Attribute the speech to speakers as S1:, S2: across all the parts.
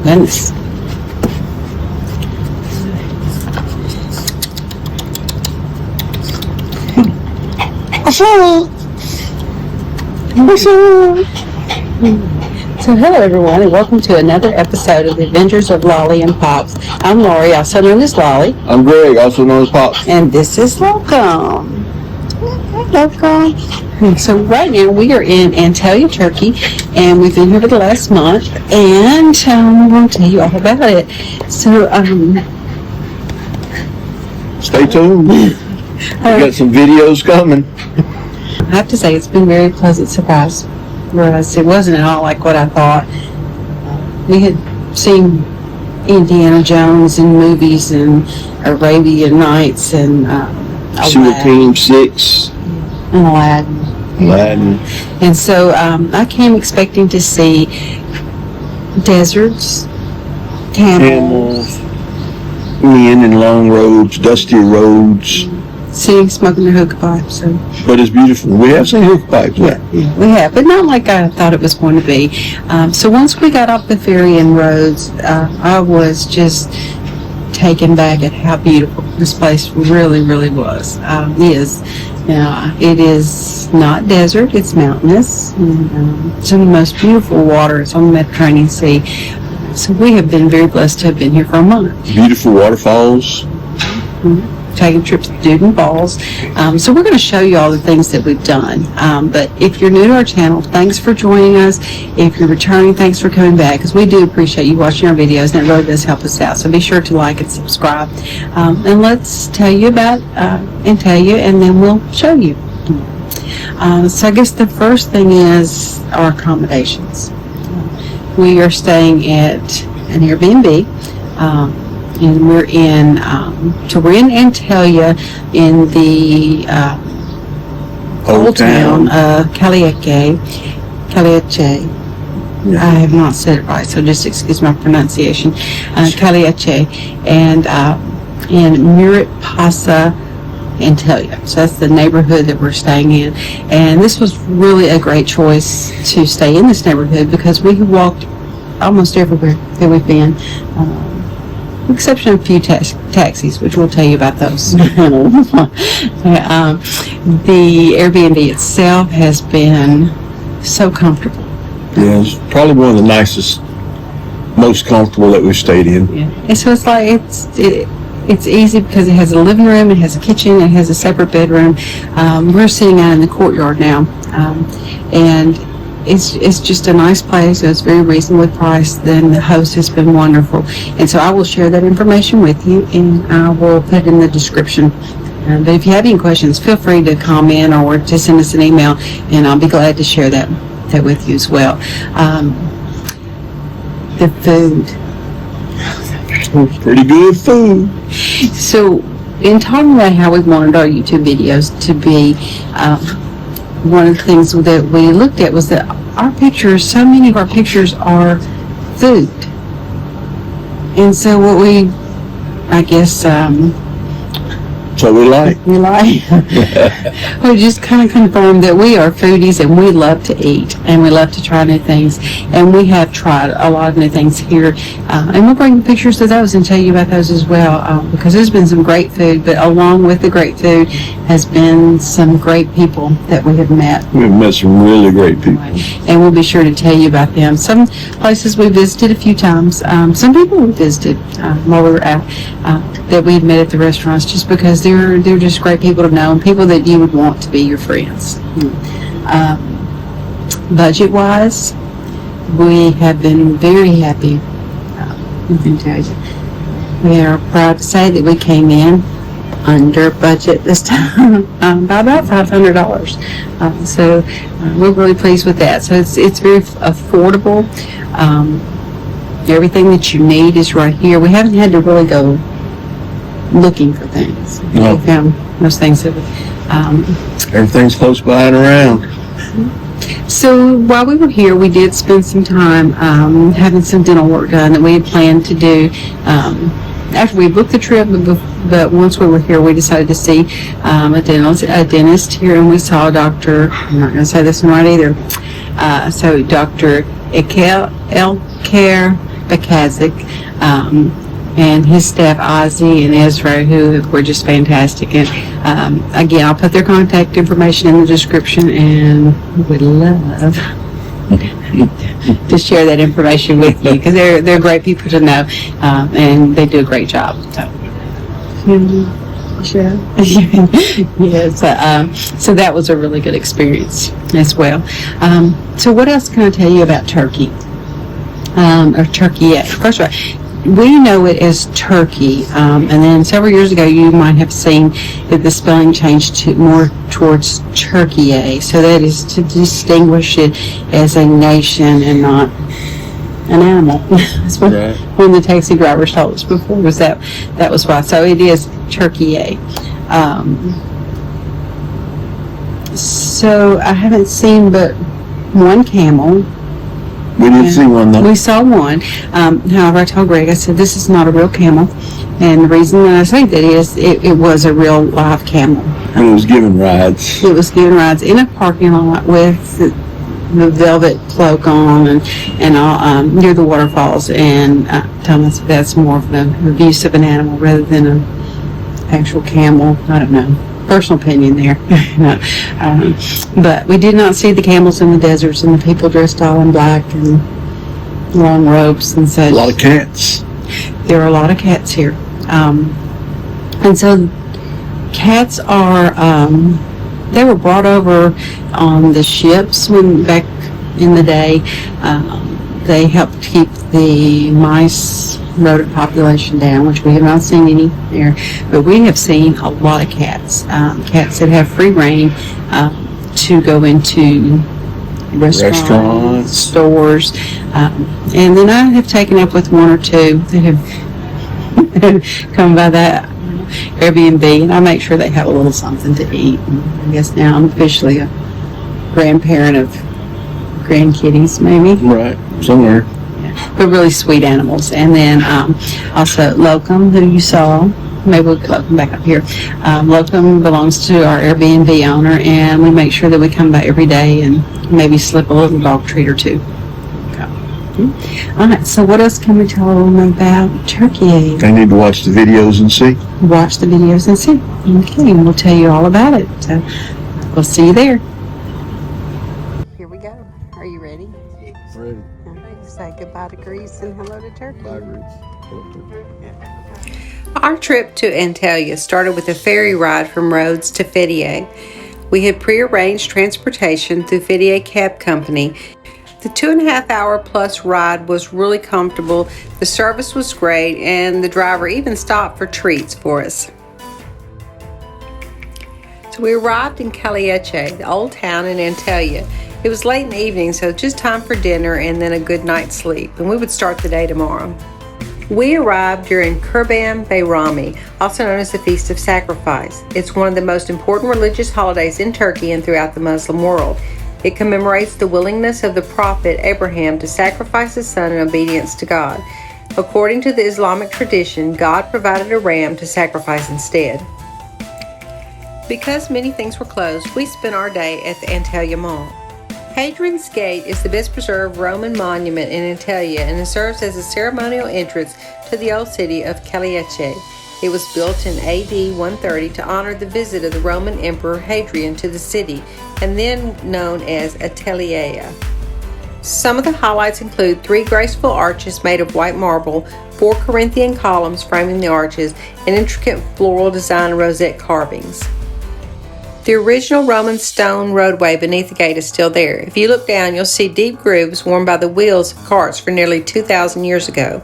S1: goodness. So hello everyone, and welcome to another episode of the Adventures of Lolly and Pops. I'm Lori, also known as Lolly.
S2: I'm Greg, also known as Pops.
S1: And this is Locum. Locum. So right now we are in Antalya, Turkey, and we've been here for the last month, and we're going to tell you all about it. So,
S2: stay tuned. We got some videos coming.
S1: I have to say it's been a very pleasant surprise for us. It wasn't at all like what I thought. We had seen Indiana Jones in movies and Arabian Nights and
S2: SEAL Team 6.
S1: And Aladdin. And so I came expecting to see deserts, camels,
S2: men in long robes, dusty roads.
S1: Seeing smoking their hookah pipes. So.
S2: But it's beautiful. We have seen hookah pipes.
S1: Yeah, we have, but not like I thought it was going to be. So once we got off the ferry and roads, I was just taken back at how beautiful this place really, really was. Is. Now, it is not desert, it's mountainous. And, it's some of the most beautiful waters on the Mediterranean Sea. So we have been very blessed to have been here for a month.
S2: Beautiful waterfalls.
S1: Taking trips to Duden Falls. So we're going to show you all the things that we've done. But if you're new to our channel, thanks for joining us. If you're returning, thanks for coming back, because we do appreciate you watching our videos, and it really does help us out. So be sure to like and subscribe. And let's tell you about Antalya, and then we'll show you. So I guess the first thing is our accommodations. We are staying at an Airbnb. And we're in Antalya in the Old Town of Kaleici. I have not said it right, so just excuse my pronunciation. Kaleici, and in Murat Pasa, Antalya. So that's the neighborhood that we're staying in. And this was really a great choice to stay in this neighborhood because we have walked almost everywhere that we've been. With the exception of a few taxis, which we'll tell you about those. The Airbnb itself has been so comfortable.
S2: Yeah, it's probably one of the nicest, most comfortable that we've stayed in.
S1: Yeah. And so it's like it's easy because it has a living room, it has a kitchen, it has a separate bedroom. We're sitting out in the courtyard now, and it's just a nice place. It's very reasonably priced. Then the host has been wonderful, and so I will share that information with you, and I will put it in the description. But if you have any questions, feel free to comment or to send us an email, and I'll be glad to share that with you as well. The food,
S2: Pretty good food.
S1: So in talking about how we wanted our YouTube videos to be, one of the things that we looked at was that our pictures, so many of our pictures are food. And so what we, I guess,
S2: So we like.
S1: We just kind of confirmed that we are foodies and we love to eat and we love to try new things. And we have tried a lot of new things here. And we'll bring pictures of those and tell you about those as well, because there's been some great food, but along with the great food has been some great people that we have met.
S2: We've met some really great people.
S1: And we'll be sure to tell you about them. Some places we visited a few times. Some people we visited while we were out that we've met at the restaurants, just because they're just great people to know and people that you would want to be your friends. Budget-wise, we have been very happy. I can tell you. We are proud to say that we came in under budget this time by about $500. So we're really pleased with that. So it's very affordable. Everything that you need is right here. We haven't had to really go looking for things.
S2: No.
S1: We found most things that
S2: Everything's close by and around.
S1: So while we were here, we did spend some time having some dental work done that we had planned to do after we booked the trip. But once we were here, we decided to see a dentist here, and we saw Dr. I'm not going to say this one right either. So Dr. Elker Bakazik, and his staff, Ozzy and Ezra, who were just fantastic. And again, I'll put their contact information in the description, and would love to share that information with you, because they're great people to know, and they do a great job. So. Sure. Yes. So that was a really good experience as well. So what else can I tell you about Turkey? Or Turkiye. First of all, we know it as Turkey, and then several years ago you might have seen that the spelling changed to more towards Turkiye. So that is to distinguish it as a nation and not an animal. That's what
S2: Right.
S1: When the taxi drivers told us before, was that was why. So it is Turkiye. So I haven't seen but one camel.
S2: We didn't see one though.
S1: We saw one. However, I told Greg, I said, this is not a real camel. And the reason that I say that is it was a real live camel.
S2: And it was giving rides.
S1: It was giving rides in a parking lot with the velvet cloak on and all, near the waterfalls. And Thomas, that's more of the abuse of an animal rather than an actual camel. I don't know. Personal opinion there. But we did not see the camels in the deserts and the people dressed all in black and long robes and such.
S2: A lot of cats.
S1: There are a lot of cats here. And so cats are, they were brought over on the ships when back in the day. They helped keep the mice rodent population down, which we have not seen any there, but we have seen a lot of cats. Cats that have free reign to go into restaurants, stores, and then I have taken up with one or two that have come by that Airbnb, and I make sure they have a little something to eat. And I guess now I'm officially a grandparent of grandkitties, maybe.
S2: Right, somewhere.
S1: But really sweet animals. And then also Locum, who you saw. Maybe we'll get Locum back up here. Locum belongs to our Airbnb owner, and we make sure that we come by every day and maybe slip a little dog treat or two. Okay. All right, so what else can we tell them about Turkey?
S2: They need to watch the videos and see.
S1: Watch the videos and see. Okay, and we'll tell you all about it. So we'll see you there. Here we go. Are you ready?
S2: Ready.
S1: Say goodbye to Greece and hello to Turkey.
S2: Bye, Greece.
S3: Our trip to Antalya started with a ferry ride from Rhodes to Fethiye. We had pre-arranged transportation through Fethiye Cab Company. The 2.5 hour plus ride was really comfortable, the service was great, and the driver even stopped for treats for us. So we arrived in Kaleici, the old town in Antalya. It was late in the evening, so just time for dinner and then a good night's sleep, and we would start the day tomorrow. We arrived during Kurban Bayrami, also known as the Feast of Sacrifice. It's one of the most important religious holidays in Turkey and throughout the Muslim world. It commemorates the willingness of the prophet Abraham to sacrifice his son in obedience to God. According to the Islamic tradition, God provided a ram to sacrifice instead. Because many things were closed, we spent our day at the Antalya Mall. Hadrian's Gate is the best preserved Roman monument in Antalya, and it serves as a ceremonial entrance to the old city of Kaleici. It was built in AD 130 to honor the visit of the Roman Emperor Hadrian to the city, and then known as Antalya. Some of the highlights include 3 graceful arches made of white marble, 4 Corinthian columns framing the arches, and intricate floral design rosette carvings. The original Roman stone roadway beneath the gate is still there. If you look down, you'll see deep grooves worn by the wheels of carts for nearly 2,000 years ago.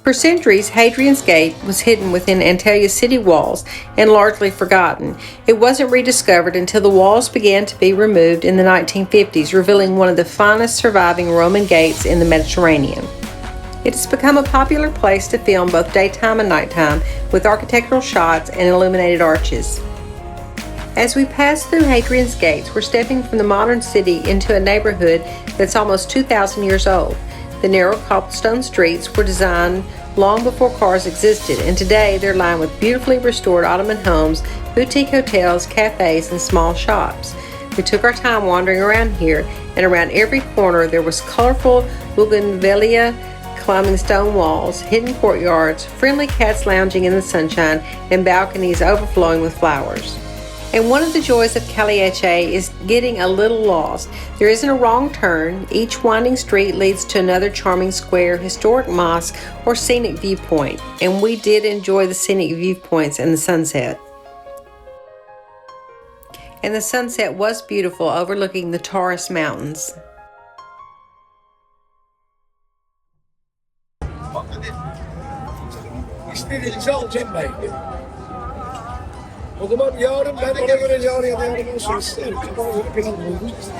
S3: For centuries, Hadrian's Gate was hidden within Antalya's city walls and largely forgotten. It wasn't rediscovered until the walls began to be removed in the 1950s, revealing one of the finest surviving Roman gates in the Mediterranean. It has become a popular place to film both daytime and nighttime, with architectural shots and illuminated arches. As we pass through Hadrian's Gates, we're stepping from the modern city into a neighborhood that's almost 2,000 years old. The narrow cobblestone streets were designed long before cars existed, and today they're lined with beautifully restored Ottoman homes, boutique hotels, cafes, and small shops. We took our time wandering around here, and around every corner there was colorful bougainvillea plumbing, stone walls, hidden courtyards, friendly cats lounging in the sunshine, and balconies overflowing with flowers. And one of the joys of Kaleici is getting a little lost. There isn't a wrong turn. Each winding street leads to another charming square, historic mosque, or scenic viewpoint. And we did enjoy the scenic viewpoints and the sunset. And the sunset was beautiful, overlooking the Taurus Mountains.
S4: İstediğinizi alacağım ben. O zaman yarın ben ona göre yarın olsun isterim. Bana göre plan olacağız.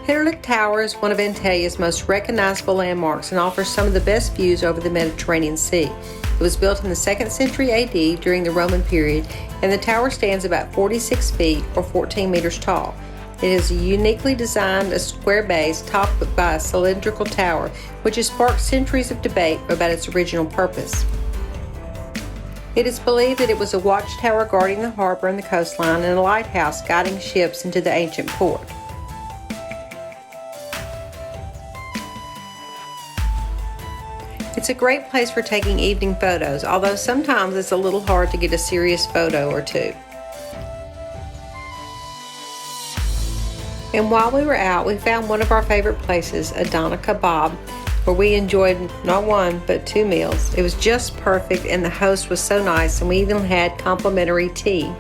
S3: Hitterlick Tower is one of Antalya's most recognizable landmarks and offers some of the best views over the Mediterranean Sea. It was built in the 2nd century AD during the Roman period, and the tower stands about 46 feet or 14 meters tall. It is a uniquely designed, a square base topped by a cylindrical tower, which has sparked centuries of debate about its original purpose. It is believed that it was a watchtower guarding the harbor and the coastline, and a lighthouse guiding ships into the ancient port. It's a great place for taking evening photos, although sometimes it's a little hard to get a serious photo or two. And while we were out, we found one of our favorite places, Adana Kebab, where we enjoyed not one, but 2 meals. It was just perfect, and the host was so nice, and we even had complimentary tea.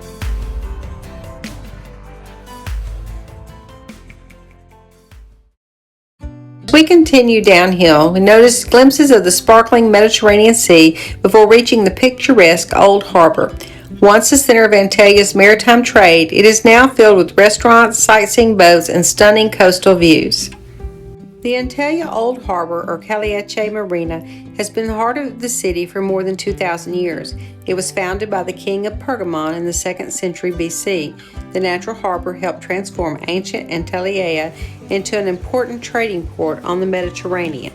S3: As we continued downhill, we noticed glimpses of the sparkling Mediterranean Sea before reaching the picturesque Old Harbor. Once the center of Antalya's maritime trade, it is now filled with restaurants, sightseeing boats, and stunning coastal views. The Antalya Old Harbor, or Kaleici Marina, has been the heart of the city for more than 2,000 years. It was founded by the king of Pergamon in the 2nd century BC. The natural harbor helped transform ancient Antalya into an important trading port on the Mediterranean.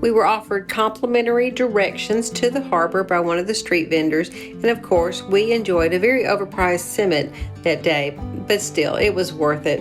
S3: We were offered complimentary directions to the harbor by one of the street vendors, and of course, we enjoyed a very overpriced simit that day, but still, it was worth it.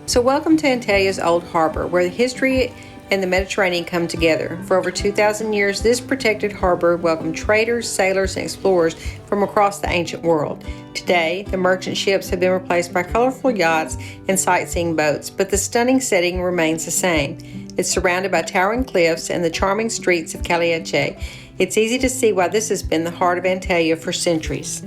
S3: So welcome to Antalya's Old Harbor, where the history and the Mediterranean come together. For over 2,000 years, this protected harbor welcomed traders, sailors, and explorers from across the ancient world. Today, the merchant ships have been replaced by colorful yachts and sightseeing boats, but the stunning setting remains the same. It's surrounded by towering cliffs and the charming streets of Kaleici. It's easy to see why this has been the heart of Antalya for centuries.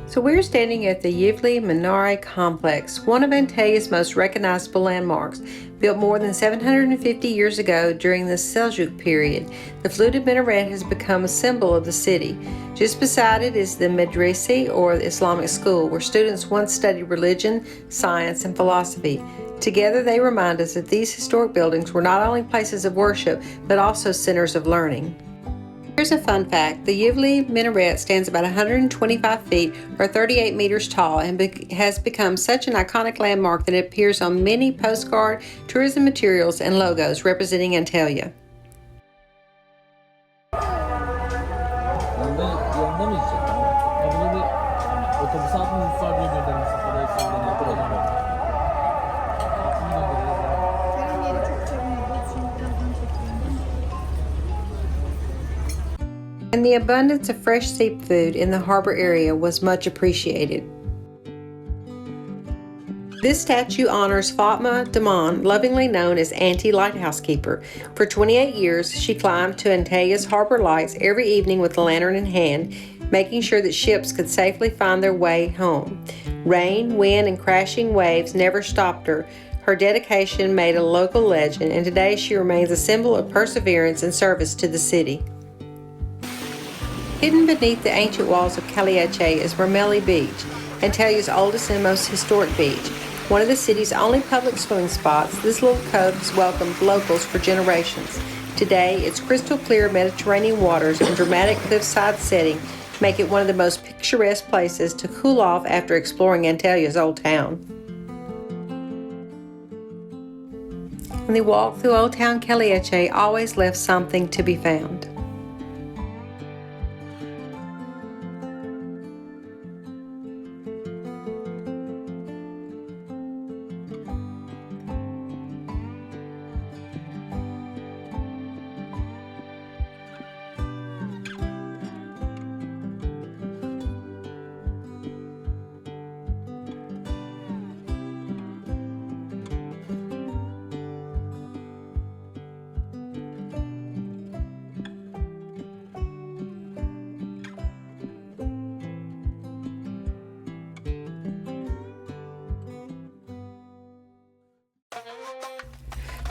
S3: So we're standing at the Yivli Minare Complex, one of Antalya's most recognizable landmarks. Built more than 750 years ago during the Seljuk period, the fluted minaret has become a symbol of the city. Just beside it is the Medrese, or the Islamic school, where students once studied religion, science, and philosophy. Together they remind us that these historic buildings were not only places of worship, but also centers of learning. Here's a fun fact. The Yivli minaret stands about 125 feet or 38 meters tall and has become such an iconic landmark that it appears on many postcard, tourism materials, and logos representing Antalya.
S5: Yanında mı gidecek? Ya bunu bir otobüs altında sadece göndermiş. Parayı sizden yapıyorlar.
S6: Kerem yeri çok çabuk. Şimdi birazdan çekeyim.
S3: And the abundance of fresh seafood in the harbor area was much appreciated. This statue honors Fatma Daman, lovingly known as Auntie Lighthouse Keeper. For 28 years, she climbed to Antalya's harbor lights every evening with a lantern in hand, making sure that ships could safely find their way home. Rain, wind, and crashing waves never stopped her. Her dedication made a local legend, and today she remains a symbol of perseverance and service to the city. Hidden beneath the ancient walls of Kaleici is Ramelli Beach, Antalya's oldest and most historic beach. One of the city's only public swimming spots, this little cove has welcomed locals for generations. Today, its crystal clear Mediterranean waters and dramatic cliffside setting make it one of the most picturesque places to cool off after exploring Antalya's Old Town. And the walk through Old Town Kaleici always left something to be found.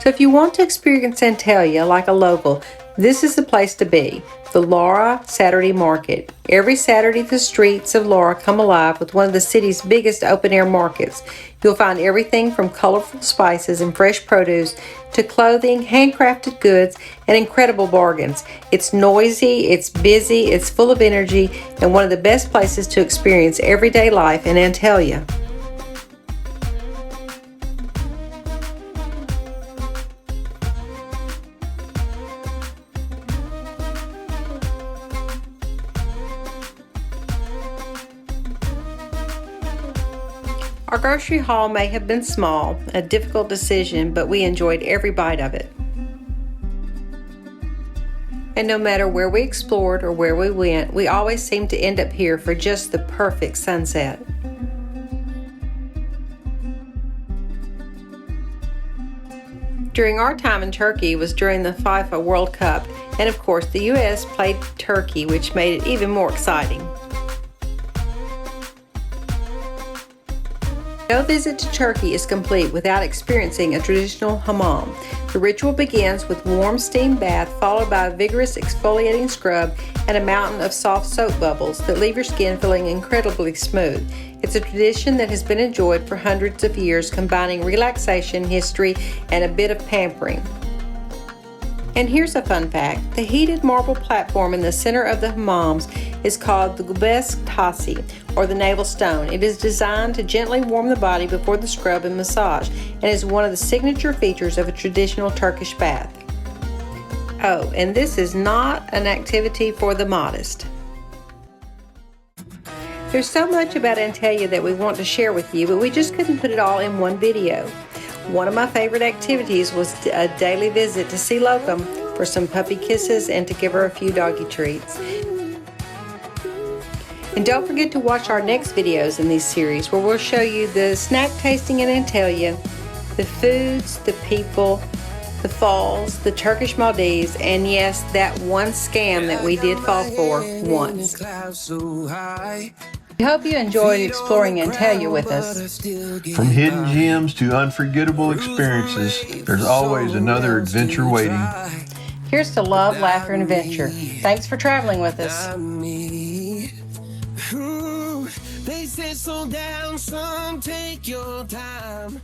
S3: So if you want to experience Antalya like a local, this is the place to be, the Laura Saturday Market. Every Saturday the streets of Laura come alive with one of the city's biggest open-air markets. You'll find everything from colorful spices and fresh produce to clothing, handcrafted goods, and incredible bargains. It's noisy, it's busy, it's full of energy, and one of the best places to experience everyday life in Antalya. Our grocery haul may have been small, a difficult decision, but we enjoyed every bite of it. And no matter where we explored or where we went, we always seemed to end up here for just the perfect sunset. During our time in Turkey was during the FIFA World Cup, and of course the U.S. played Turkey, which made it even more exciting. No visit to Turkey is complete without experiencing a traditional hammam. The ritual begins with warm steam bath followed by a vigorous exfoliating scrub and a mountain of soft soap bubbles that leave your skin feeling incredibly smooth. It's a tradition that has been enjoyed for hundreds of years, combining relaxation, history, and a bit of pampering. And here's a fun fact. The heated marble platform in the center of the hammams is called the Göbek Taşı, or the navel stone. It is designed to gently warm the body before the scrub and massage, and is one of the signature features of a traditional Turkish bath. Oh, and this is not an activity for the modest. There's so much about Antalya that we want to share with you, but we just couldn't put it all in one video. One of my favorite activities was a daily visit to see Locum for some puppy kisses and to give her a few doggy treats. And don't forget to watch our next videos in this series where we'll show you the snack tasting in Antalya, the foods, the people, the falls, the Turkish Maldives, and yes, that one scam that we did fall for once. We hope you enjoyed exploring Antalya with us.
S7: From hidden gems to unforgettable experiences, there's always another adventure waiting.
S3: Here's to love, laughter, and adventure. Thanks for traveling with us.
S8: They say slow down, some take your time.